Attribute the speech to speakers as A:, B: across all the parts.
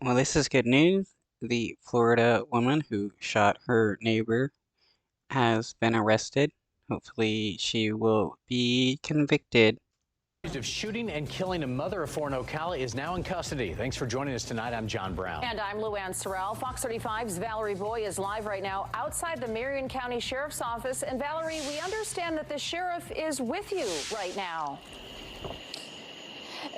A: Well, this is good news. The Florida woman who shot her neighbor has been arrested. Hopefully, she will be convicted.
B: Of shooting and killing a mother of four in Ocala is now in custody. Thanks for joining us tonight. I'm John Brown.
C: And I'm Luann Sorrell. Fox 35's Valerie Boy is live right now outside the Marion County Sheriff's Office. And Valerie, we understand that the sheriff is with you right now.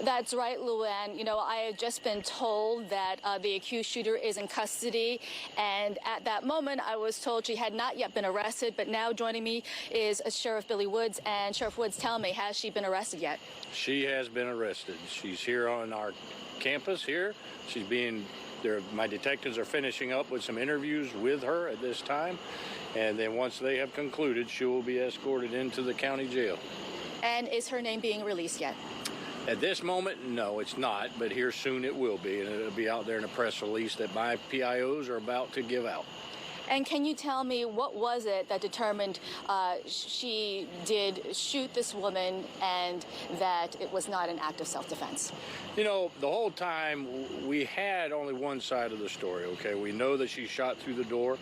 D: That's right, Luann. You know, I had just been told that the accused shooter is in custody, and at that moment, I was told she had not yet been arrested. But now joining me is Sheriff Billy Woods, and Sheriff Woods, tell me, has she been arrested yet?
E: She has been arrested. She's here on our campus here. She's being there. My detectives are finishing up with some interviews with her at this time, and then once they have concluded, she will be escorted into the county jail.
D: And is her name being released yet?
E: At this moment, no, it's not, but here soon it will be, and it'll be out there in a press release that my PIOs are about to give out.
D: And can you tell me what was it that determined she did shoot this woman and that it was not an act of self-defense?
E: You know, the whole time we had only one side of the story, okay? We know that she shot through the door.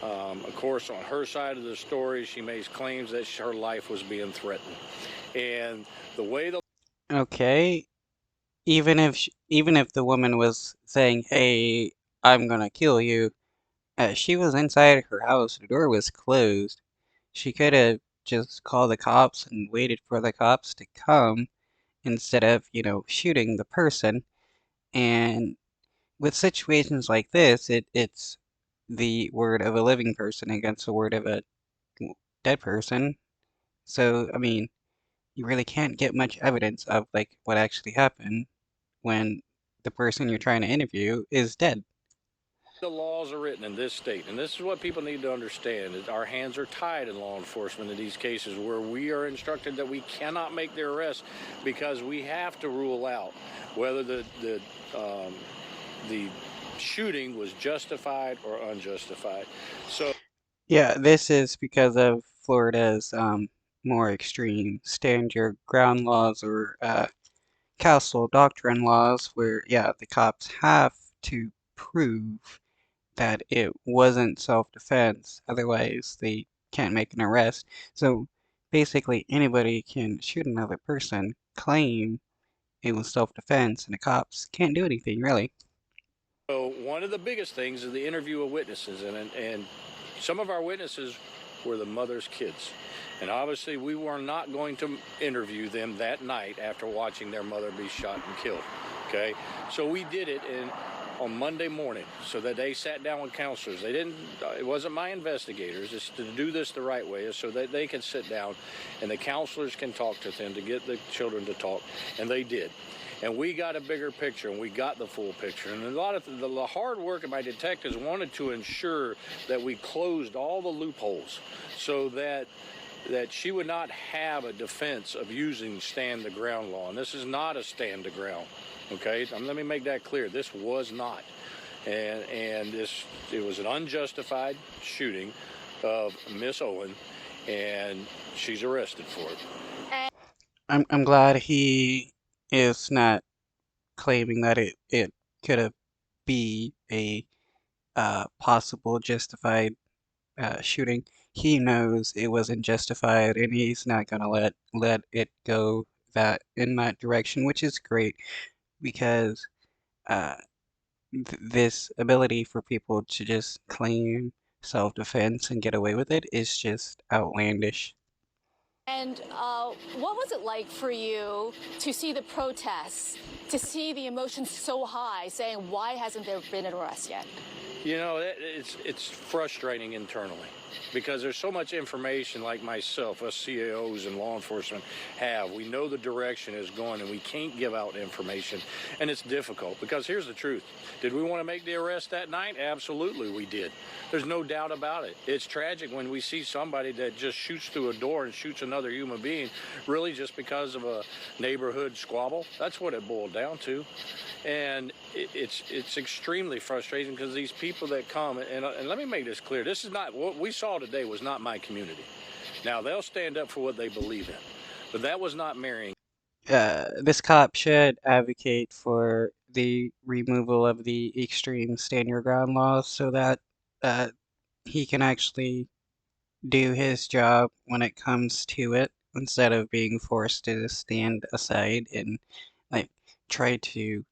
E: Of course, on her side of the story, she makes claims that her life was being threatened. And the way the
A: Okay, even if the woman was saying, "Hey, I'm gonna kill you," she was inside her house. The door was closed. She could have just called the cops and waited for the cops to come instead of, shooting the person. And with situations like this, it's the word of a living person against the word of a dead person. So, I mean, you really can't get much evidence of like what actually happened when the person you're trying to interview is dead.
E: laws are written in this state, and this is what people need to understand, is our hands are tied in law enforcement in these cases where we are instructed that we cannot make the arrest because we have to rule out whether the shooting was justified or unjustified. So
A: Yeah, this is because of Florida's more extreme stand your ground laws or castle doctrine laws, where yeah, the cops have to prove that it wasn't self-defense, otherwise they can't make an arrest. So basically, anybody can shoot another person, claim it was self-defense, and the cops can't do anything really.
E: So one of the biggest things is the interview of witnesses, and some of our witnesses were the mother's kids. And obviously we were not going to interview them that night after watching their mother be shot and killed, okay? So we did it on Monday morning so that they sat down with counselors. They didn't, it wasn't my investigators, it's to do this the right way so that they can sit down and the counselors can talk to them to get the children to talk, and they did. And we got a bigger picture, and we got the full picture. And a lot of the hard work of my detectives wanted to ensure that we closed all the loopholes so that she would not have a defense of using stand the ground law. And this is not a stand the ground, okay? Let me make that clear. This was not. And it was an unjustified shooting of Miss Owen, and she's arrested for it.
A: I'm glad he is not claiming that it could have be a possible justified shooting. He knows it wasn't justified, and he's not gonna let it go that in that direction, which is great because uh, this ability for people to just claim self-defense and get away with it is just outlandish.
D: And what was it like for you to see the protests, to see the emotions so high, saying, why hasn't there been an arrest yet?
E: You know, it's frustrating internally because there's so much information like myself, us CAOs and law enforcement have. We know the direction is going and we can't give out information, and it's difficult because here's the truth. Did we want to make the arrest that night? Absolutely we did. There's no doubt about it. It's tragic when we see somebody that just shoots through a door and shoots another human being really just because of a neighborhood squabble. That's what it boiled down to. And it's extremely frustrating because these people that come, and let me make this clear, this is not, what we saw today was not my community. Now, they'll stand up for what they believe in, but that was not Marion.
A: This cop should advocate for the removal of the extreme stand your ground laws so that uh, he can actually do his job when it comes to it instead of being forced to stand aside and like try to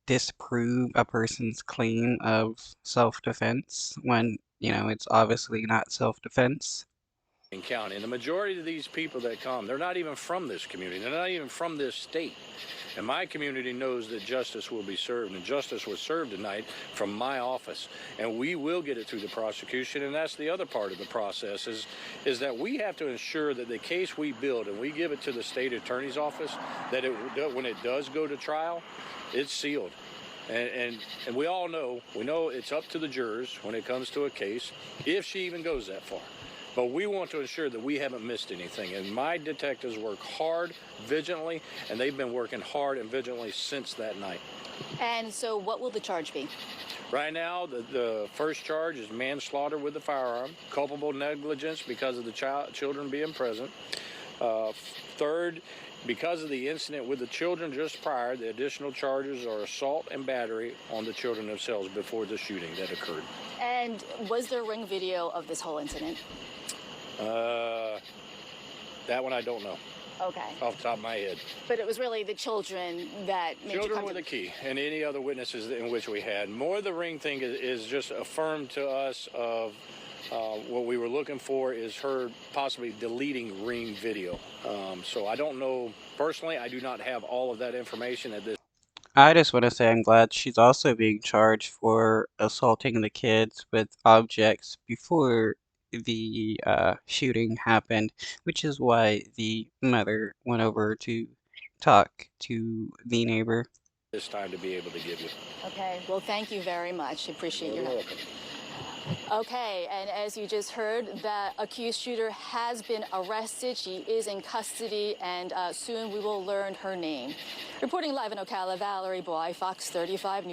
A: disprove a person's claim of self-defense when, it's obviously not self-defense.
E: County. And the majority of these people that come, they're not even from this community. They're not even from this state. And my community knows that justice will be served, and justice was served tonight from my office. And we will get it through the prosecution, and that's the other part of the process is that we have to ensure that the case we build and we give it to the state attorney's office, that when it does go to trial, it's sealed. And we all know, it's up to the jurors when it comes to a case, if she even goes that far. But we want to ensure that we haven't missed anything. And my detectives work hard, vigilantly, and they've been working hard and vigilantly since that night.
D: And so what will the charge be?
E: Right now, the first charge is manslaughter with a firearm, culpable negligence because of the children being present. Third, because of the incident with the children just prior, the additional charges are assault and battery on the children themselves before the shooting that occurred.
D: And was there ring video of this whole incident?
E: That one I don't know
D: Okay.
E: off the top of my head.
D: But it was really the children that made you
E: Children
D: come
E: were
D: to
E: the key, and any other witnesses in which we had. More the ring thing is just affirmed to us of what we were looking for is her possibly deleting ring video. So I don't know, personally, I do not have all of that information at this.
A: I just want to say I'm glad she's also being charged for assaulting the kids with objects before the shooting happened, which is why the mother went over to talk to the neighbor.
E: This time to be able to give you.
D: Okay. Well, thank you very much. Appreciate your
E: You're
D: help.
E: welcome.
D: Okay, and as you just heard, the accused shooter has been arrested. She is in custody, and soon we will learn her name. Reporting live in Ocala, Valerie Boy, Fox 35 News.